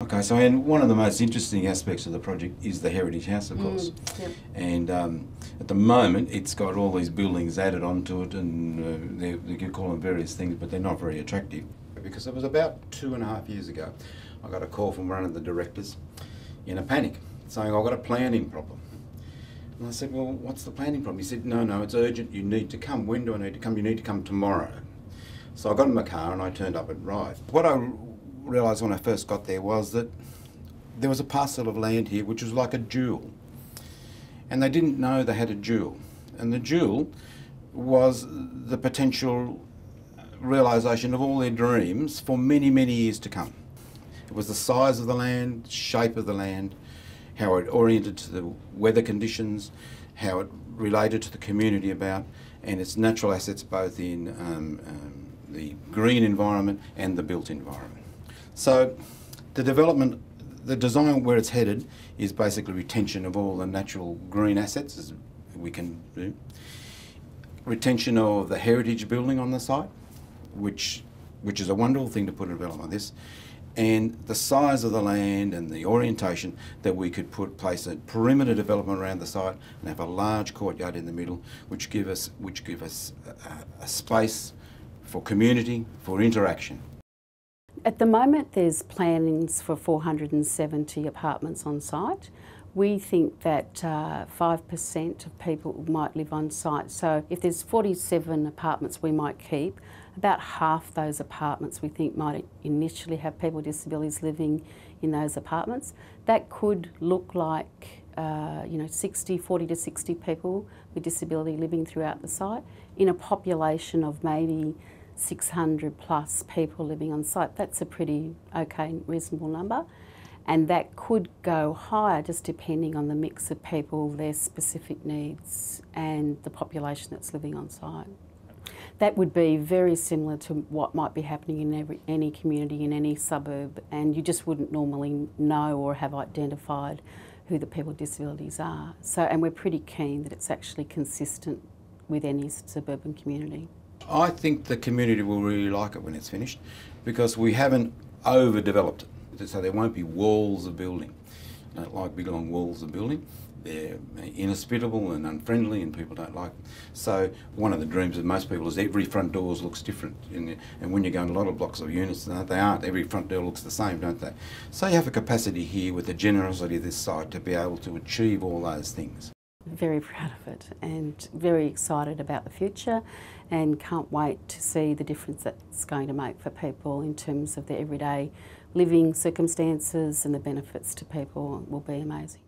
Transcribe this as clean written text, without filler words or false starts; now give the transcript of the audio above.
Okay, so and one of the most interesting aspects of the project is the Heritage House, of course. Yep. And at the moment, it's got all these buildings added onto it, and you could call them various things, but they're not very attractive. Because it was about 2.5 years ago, I got a call from one of the directors in a panic, saying, I've got a planning problem. And I said, well, what's the planning problem? He said, no, it's urgent, you need to come. When do I need to come? You need to come tomorrow. So I got in my car and I turned up at Ryde. What I realised when I first got there was that there was a parcel of land here which was like a jewel. And they didn't know they had a jewel. And the jewel was the potential realisation of all their dreams for many, many years to come. It was the size of the land, shape of the land, how it oriented to the weather conditions, how it related to the community about, and its natural assets both in the green environment and the built environment. So the development, the design where it's headed is basically retention of all the natural green assets as we can do, retention of the heritage building on the site, which is a wonderful thing to put in a development like this, and the size of the land and the orientation that we could place a perimeter development around the site and have a large courtyard in the middle, which give us a space for community, for interaction. At the moment there's plannings for 470 apartments on site. We think that 5% of people might live on site. So if there's 47 apartments we might keep, about half those apartments we think might initially have people with disabilities living in those apartments. That could look like 40 to 60 people with disability living throughout the site in a population of maybe 600 plus people living on site. That's a pretty okay, reasonable number. And that could go higher just depending on the mix of people, their specific needs and the population that's living on site. That would be very similar to what might be happening in any community, in any suburb, and you just wouldn't normally know or have identified who the people with disabilities are. So, and we're pretty keen that it's actually consistent with any suburban community. I think the community will really like it when it's finished because we haven't overdeveloped it. So there won't be walls of building. I don't like big long walls of building. They're inhospitable and unfriendly and people don't like them. So one of the dreams of most people is every front door looks different. And when you go in a lot of blocks of units, they aren't. Every front door looks the same, don't they? So you have a capacity here with the generosity of this site to be able to achieve all those things. Very proud of it and very excited about the future and can't wait to see the difference that's going to make for people in terms of their everyday living circumstances, and the benefits to people will be amazing.